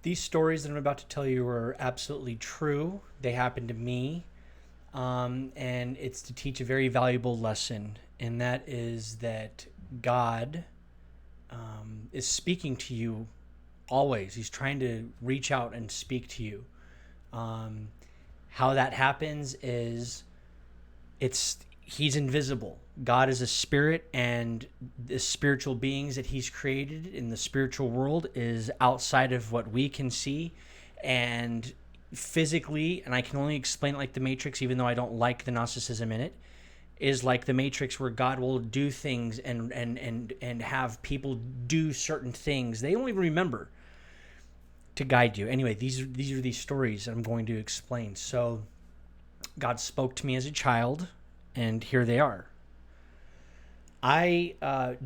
These stories that I'm about to tell you are absolutely true. They happened to me. And it's to teach a very valuable lesson, and that is that God is speaking to you always. He's trying to reach out and speak to you. How that happens is he's invisible. God is a spirit, and the spiritual beings that he's created in the spiritual world is outside of what we can see. And physically, and I can only explain it like the Matrix, even though I don't like the Gnosticism in it, is like the Matrix, where God will do things and have people do certain things. They only remember to guide you. Anyway, these are these stories that I'm going to explain. So God spoke to me as a child, and here they are. I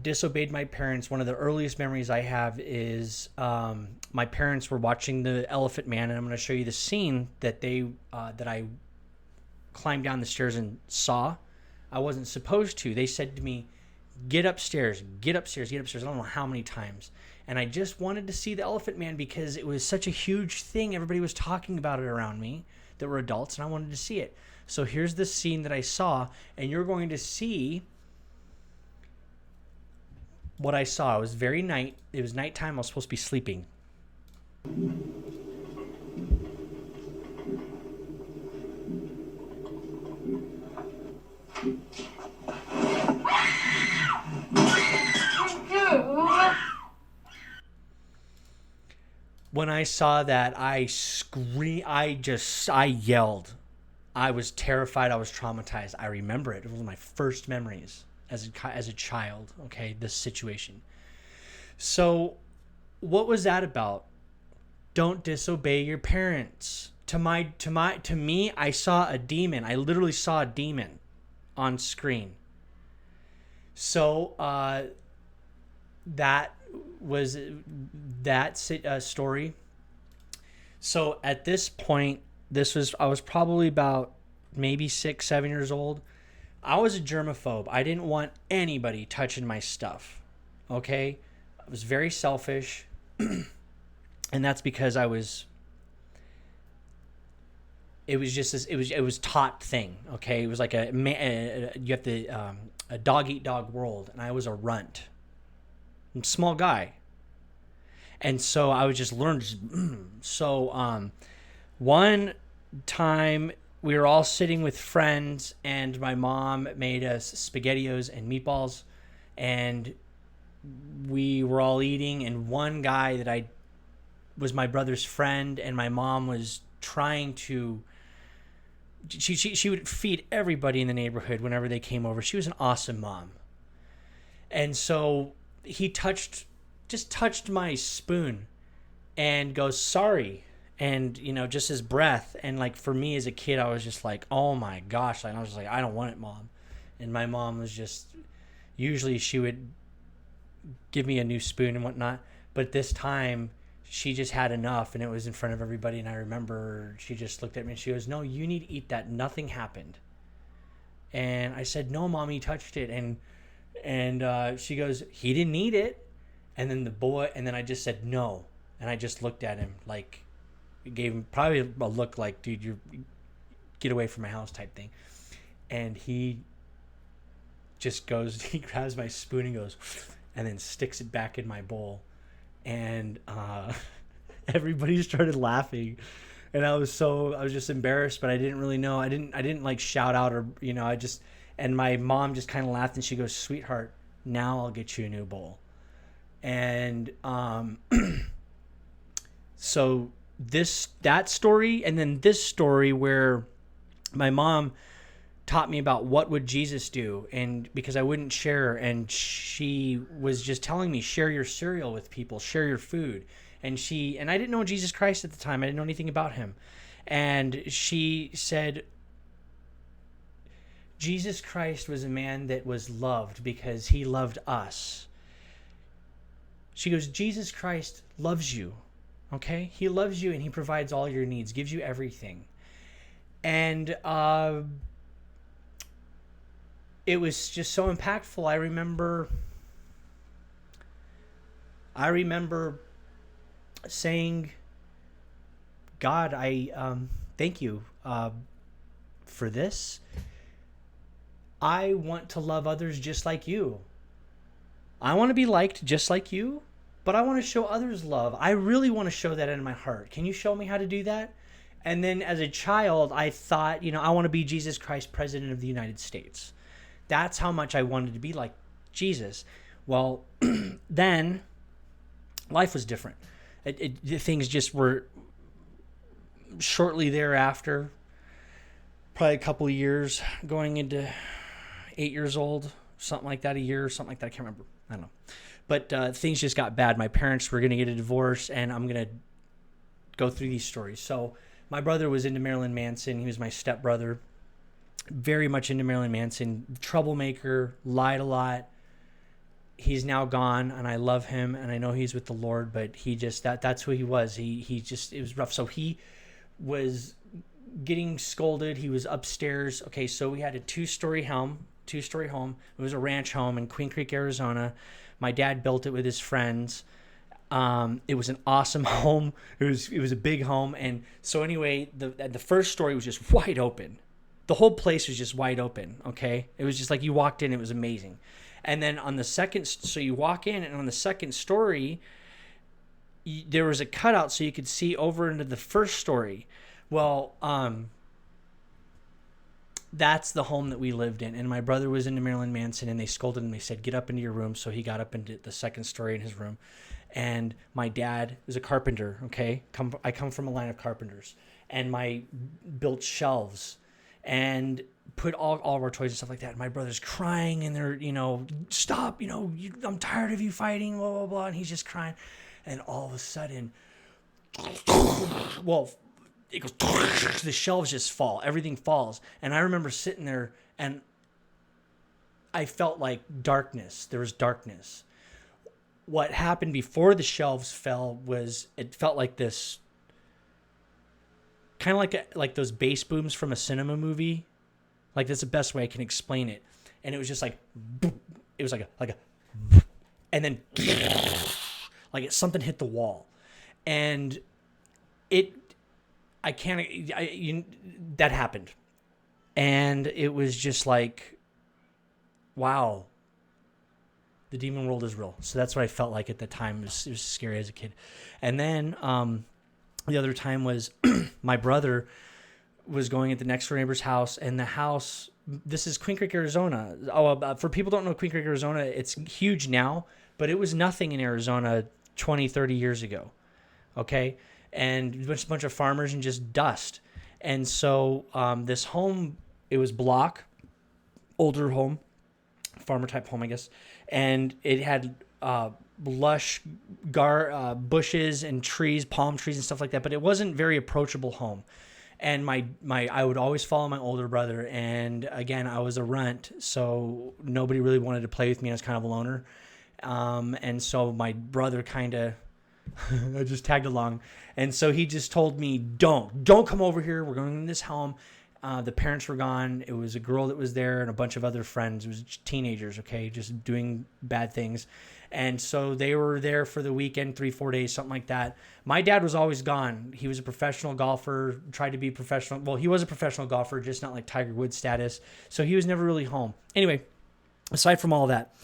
disobeyed my parents. One of the earliest memories I have is my parents were watching The Elephant Man, and I'm going to show you the scene that I climbed down the stairs and saw. I wasn't supposed to. They said to me, get upstairs, get upstairs, get upstairs. I don't know how many times. And I just wanted to see The Elephant Man because it was such a huge thing. Everybody was talking about it around me that were adults, and I wanted to see it. So here's the scene that I saw, and you're going to see what I saw. It was it was nighttime. I was supposed to be sleeping. When I saw that, I screamed. I yelled. I was terrified. I was traumatized. I remember it. It was one of my first memories as a child. Okay, this situation. So, what was that about? Don't disobey your parents. To me, I saw a demon. I literally saw a demon on screen. So, that was that story. So at this point, I was probably about maybe 6, 7 years old. I was a germaphobe. I didn't want anybody touching my stuff. Okay? I was very selfish. And that's because it was just this, it was taught thing. Okay? It was like you have a dog eat dog world, and I was a runt. I'm a small guy. And so I was just learning. So one time we were all sitting with friends, and my mom made us SpaghettiOs and meatballs, and we were all eating, and one guy that was my brother's friend, and my mom was trying to, she would feed everybody in the neighborhood whenever they came over. She was an awesome mom. And so he just touched my spoon and goes, sorry. And, just his breath. And like, for me as a kid, I was just like, oh my gosh. And I was just like, I don't want it, Mom. And my mom was just, usually she would give me a new spoon and whatnot. But this time she just had enough, and it was in front of everybody. And I remember she just looked at me and she goes, no, you need to eat that. Nothing happened. And I said, no, Mom, he touched it. And she goes, he didn't eat it. And then I just said no. And I just looked at him like, it gave him probably a look like, dude, you get away from my house type thing. And he just goes, he grabs my spoon and goes, and then sticks it back in my bowl. And everybody started laughing. And I was just embarrassed, but I didn't really know. I didn't like shout out or, and my mom just kind of laughed, and she goes, sweetheart, now I'll get you a new bowl. And so that story, and then this story where my mom taught me about what would Jesus do, and because I wouldn't share, and she was just telling me, share your cereal with people, share your food. And I didn't know Jesus Christ at the time. I didn't know anything about him. And she said, Jesus Christ was a man that was loved because he loved us. She goes, Jesus Christ loves you, okay? He loves you, and he provides all your needs, gives you everything. And it was just so impactful. I remember saying, God, I thank you for this. I want to love others just like you. I want to be liked just like you, but I want to show others love. I really want to show that in my heart. Can you show me how to do that? And then as a child, I thought, I want to be Jesus Christ, President of the United States. That's how much I wanted to be like Jesus. Well, then life was different. Things just were shortly thereafter, probably a couple of years, going into 8 years old, something like that, a year or something like that. I can't remember. I don't know. But things just got bad. My parents were going to get a divorce, and I'm going to go through these stories. So my brother was into Marilyn Manson. He was my stepbrother. Very much into Marilyn Manson. Troublemaker, lied a lot. He's now gone, and I love him, and I know he's with the Lord, but he just, that's who he was. He just, it was rough. So he was getting scolded. He was upstairs. Okay, so we had a two-story home. It was a ranch home in Queen Creek, Arizona. My dad built it with his friends. It was an awesome home. It was a big home. And so anyway, the first story was just wide open. The whole place was just wide open. Okay. It was just like you walked in, it was amazing. And then on the second, so you walk in, and on the second story, there was a cutout so you could see over into the first story. Well, that's the home that we lived in. And my brother was into Marilyn Manson, and they scolded him. They said, get up into your room. So he got up into the second story in his room. And my dad is a carpenter, okay? I come from a line of carpenters. And my built shelves and put all of our toys and stuff like that. And my brother's crying, and they're, stop, I'm tired of you fighting, blah, blah, blah. And he's just crying. And all of a sudden, well, it goes, the shelves just fall. Everything falls. And I remember sitting there, and I felt like darkness. There was darkness. What happened before the shelves fell was, it felt like this, kind of like those bass booms from a cinema movie. Like, that's the best way I can explain it. And it was just like, boom. It was like a, and then like something hit the wall. And that happened. And it was just like, wow, the demon world is real. So that's what I felt like at the time. It was scary as a kid. And then the other time was my brother was going at the next door neighbor's house, and the house, this is Queen Creek, Arizona. For people who don't know Queen Creek, Arizona, it's huge now, but it was nothing in Arizona 20, 30 years ago. Okay. And a bunch of farmers and just dust. And so this home, it was block, older home, farmer type home, I guess. And it had lush bushes and trees, palm trees and stuff like that. But it wasn't very approachable home. And I would always follow my older brother. And again, I was a runt, so nobody really wanted to play with me. I was kind of a loner. And so my brother kind of, I just tagged along. And so he just told me, don't come over here. We're going in this home. The parents were gone. It was a girl that was there and a bunch of other friends. It was teenagers, okay, just doing bad things. And so they were there for the weekend, 3-4 days, something like that. My dad was always gone. He was a professional golfer, tried to be professional. Well, he was a professional golfer, just not like Tiger Woods status. So he was never really home. Anyway, aside from all that,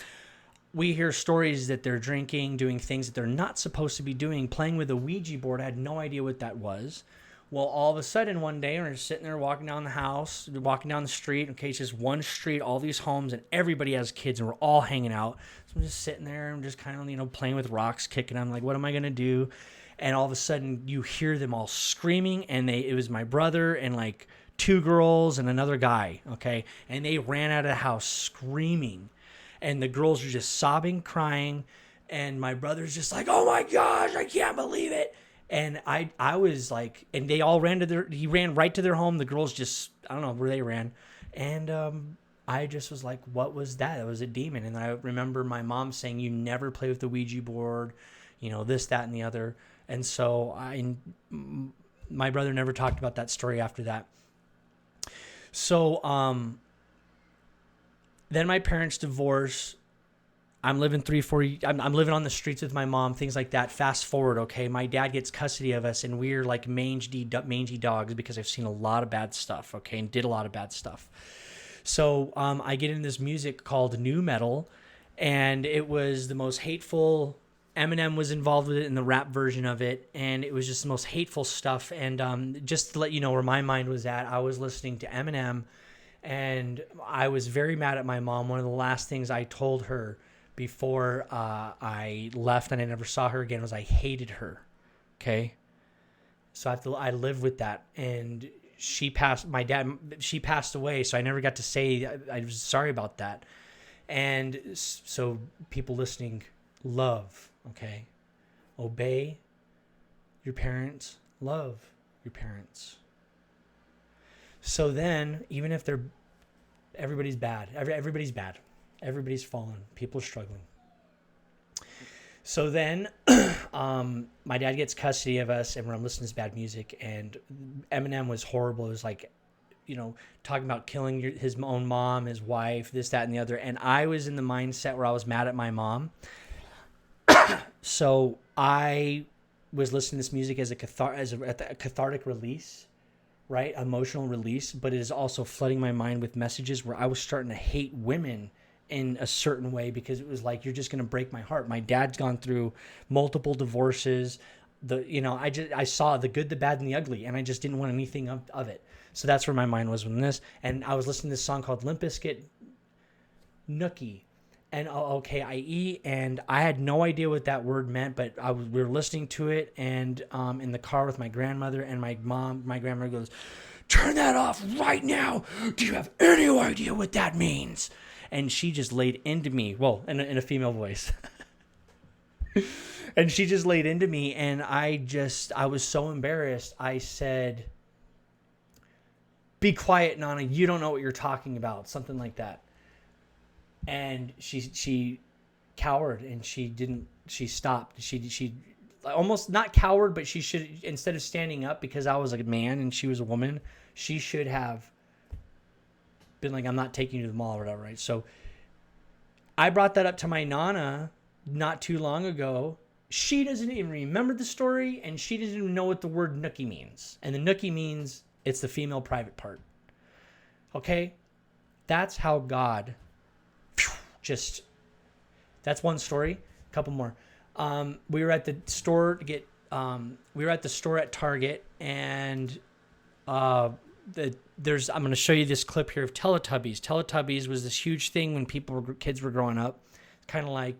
we hear stories that they're drinking, doing things that they're not supposed to be doing, playing with a Ouija board. I had no idea what that was. Well, all of a sudden one day we're sitting there walking down the street. Okay, it's just one street, all these homes, and everybody has kids, and we're all hanging out. So I'm just sitting there and just kind of, playing with rocks, kicking them. Like, what am I going to do? And all of a sudden you hear them all screaming, and it was my brother and like two girls and another guy, okay? And they ran out of the house screaming. And the girls were just sobbing, crying. And my brother's just like, oh my gosh, I can't believe it. And I was like, and they all he ran right to their home. The girls just, I don't know where they ran. And I just was like, what was that? It was a demon. And I remember my mom saying, you never play with the Ouija board, this, that, and the other. And so my brother never talked about that story after that. So then my parents divorced. I'm living 3-4. I'm living on the streets with my mom, things like that. Fast forward, okay, my dad gets custody of us, and we're like mangy dogs because I've seen a lot of bad stuff, okay, and did a lot of bad stuff. So I get into this music called nu metal, and it was the most hateful. Eminem was involved with it in the rap version of it, and it was just the most hateful stuff. And just to let you know where my mind was at, I was listening to Eminem, and I was very mad at my mom. One of the last things I told her before I left and I never saw her again was I hated her. Okay, so I lived with that, and she passed. She passed away, so I never got to say I was sorry about that. And so people listening, love. Okay, obey your parents, love your parents. So then, even if everybody's bad, everybody's bad, everybody's fallen, people are struggling. So then, my dad gets custody of us, and we're listening to this bad music, and Eminem was horrible. It was like, talking about killing his own mom, his wife, this, that, and the other. And I was in the mindset where I was mad at my mom. So I was listening to this music as a cathartic release, right? Emotional release, but it is also flooding my mind with messages where I was starting to hate women in a certain way because it was like, you're just going to break my heart. My dad's gone through multiple divorces. I saw the good, the bad, and the ugly, and I just didn't want anything of it. So that's where my mind was with this. And I was listening to this song called Limp Bizkit, Nookie. And OKIE, and I had no idea what that word meant, but we were listening to it, and in the car with my grandmother and my mom. My grandmother goes, "Turn that off right now! Do you have any idea what that means?" And she just laid into me, well, in a female voice, and she just laid into me, and I was so embarrassed. I said, "Be quiet, Nana. You don't know what you're talking about," something like that. And she cowered, and she stopped. She almost not cowered, but she should, instead of standing up because I was a man and she was a woman, she should have been like, "I'm not taking you to the mall," or whatever, right? So I brought that up to my Nana not too long ago. She doesn't even remember the story, and she doesn't even know what the word nookie means. And the nookie means it's the female private part. Okay? That's how God... that's one story. A couple more. We were at the store at Target, and I'm going to show you this clip here of Teletubbies. Teletubbies was this huge thing when kids were growing up. Kind of like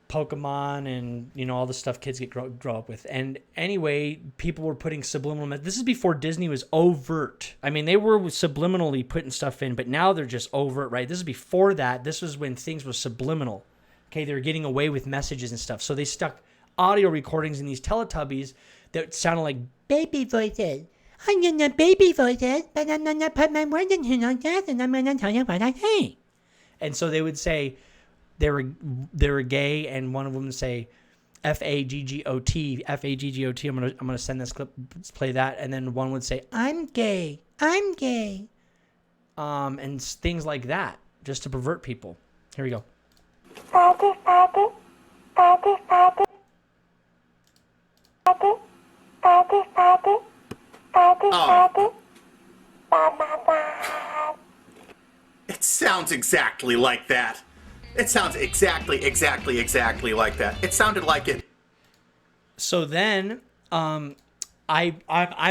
Pokemon and all the stuff kids grow up with. And anyway, people were putting subliminal. This is before Disney was overt. I mean, they were subliminally putting stuff in, but now they're just overt, right? This is before that. This was when things were subliminal. Okay, they were getting away with messages and stuff. So they stuck audio recordings in these Teletubbies that sounded like baby voices. I'm gonna baby voices, but I'm gonna put my words in here like that, and I'm gonna tell you what I think. And so they would say they were gay, and one of them would say FAGGOT, FAGGOT. I'm gonna send this clip, let's play that, and then one would say I'm gay, and things like that, just to pervert people. Here we go. Oh. It sounds exactly like that. It sounds exactly like that. It sounded like it. So then, I'm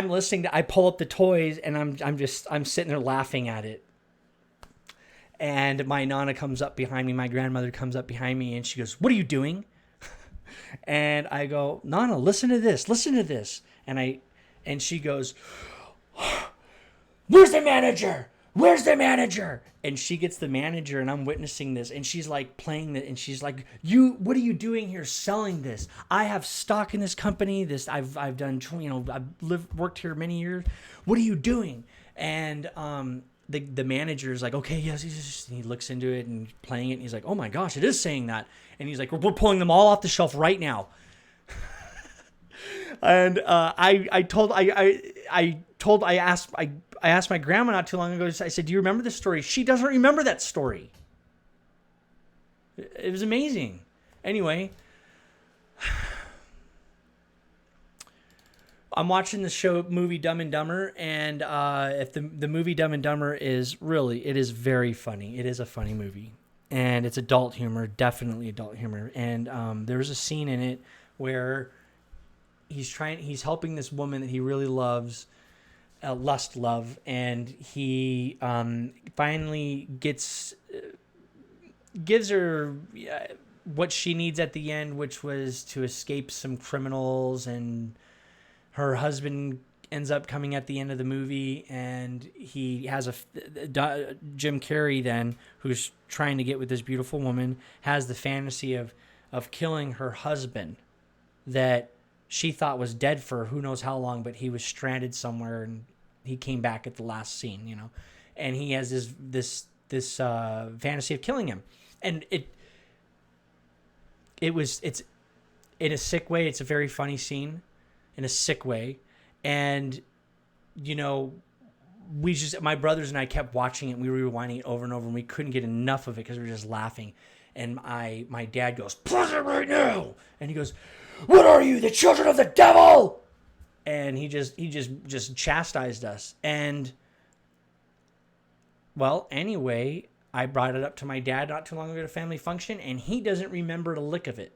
listening to. I pull up the toys, and I'm sitting there laughing at it. And my Nana comes up behind me. My grandmother comes up behind me, and she goes, "What are you doing?" And I go, "Nana, listen to this. Listen to this." And she goes, "Where's the manager? Where's the manager?" And she gets the manager, and I'm witnessing this, and she's like playing it, and she's like, what are you doing here selling this? I have stock in this company. I've done, I've worked here many years. What are you doing? And the manager is like, "Okay, yes." And he looks into it and playing it, and he's like, "Oh my gosh, it is saying that." And he's like, "We're pulling them all off the shelf right now." And I asked my grandma not too long ago. I said, "Do you remember this story?" She doesn't remember that story. It was amazing. Anyway, I'm watching the movie Dumb and Dumber, and if the movie Dumb and Dumber it is very funny. It is a funny movie, and it's adult humor, definitely adult humor. And there's a scene in it where he's helping this woman that he really loves, lust love, and he finally gives her what she needs at the end, which was to escape some criminals, and her husband ends up coming at the end of the movie, and he has Jim Carrey then, who's trying to get with this beautiful woman, has the fantasy of killing her husband that she thought was dead for who knows how long, but he was stranded somewhere, and he came back at the last scene, and he has this fantasy of killing him, and it's in a sick way. It's a very funny scene in a sick way. And, my brothers and I kept watching it, and we were rewinding it over and over, and we couldn't get enough of it because we were just laughing. And my dad goes, "Pause it right now." And he goes, "What are you, the children of the devil?" And he just chastised us. And, well, anyway, I brought it up to my dad not too long ago at a family function, and he doesn't remember a lick of it.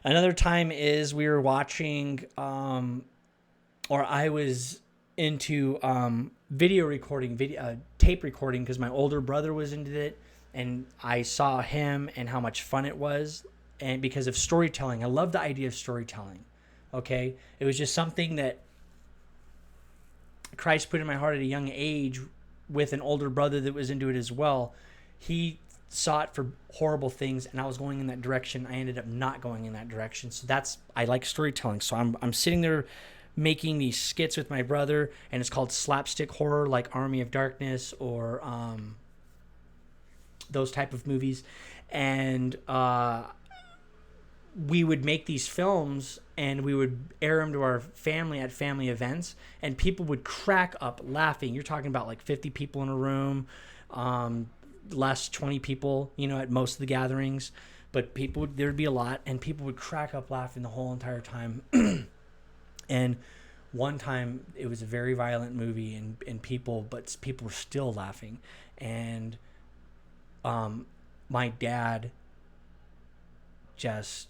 Another time is we were watching, or I was into video recording, tape recording, because my older brother was into it, and I saw him and how much fun it was, and because of storytelling. I love the idea of storytelling, okay? It was just something that Christ put in my heart at a young age with an older brother that was into it as well. He sought for horrible things, and I was going in that direction. I ended up not going in that direction. So I like storytelling. So I'm sitting there making these skits with my brother, and it's called slapstick horror, like Army of Darkness or those type of movies. And we would make these films, and we would air them to our family at family events, and people would crack up laughing. You're talking about like 50 people in a room, less 20 people, at most of the gatherings, but there'd be a lot, and people would crack up laughing the whole entire time. And one time it was a very violent movie, and people were still laughing. And my dad just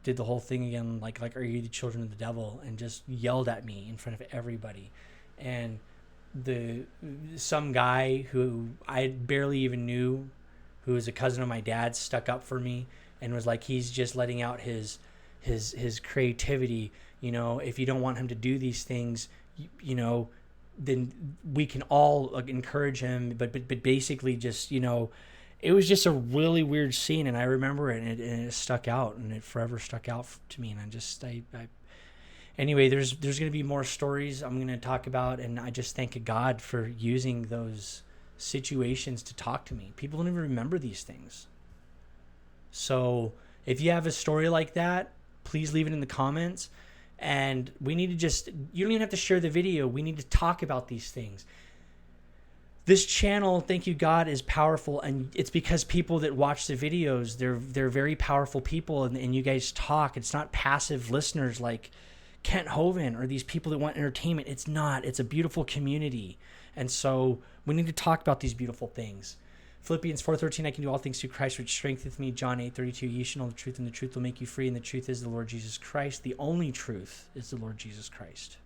did the whole thing again, like, "Are you the children of the devil?" and just yelled at me in front of everybody. And some guy who I barely even knew, who was a cousin of my dad's, stuck up for me and was like, he's just letting out his creativity. If you don't want him to do these things, then we can all encourage him. But basically just, it was just a really weird scene, and I remember it, and it stuck out, and it forever stuck out to me. And anyway, there's going to be more stories I'm going to talk about, and I just thank God for using those situations to talk to me. People don't even remember these things. So if you have a story like that, please leave it in the comments. And we need to you don't even have to share the video. We need to talk about these things. This channel, thank you God, is powerful, and it's because people that watch the videos, they're very powerful people, and you guys talk. It's not passive listeners like Kent Hovind or these people that want entertainment. It's not. It's a beautiful community. And so we need to talk about these beautiful things. Philippians 4:13, I can do all things through Christ which strengtheneth me. John 8:32, ye shall know the truth, and the truth will make you free, and the truth is the Lord Jesus Christ. The only truth is the Lord Jesus Christ.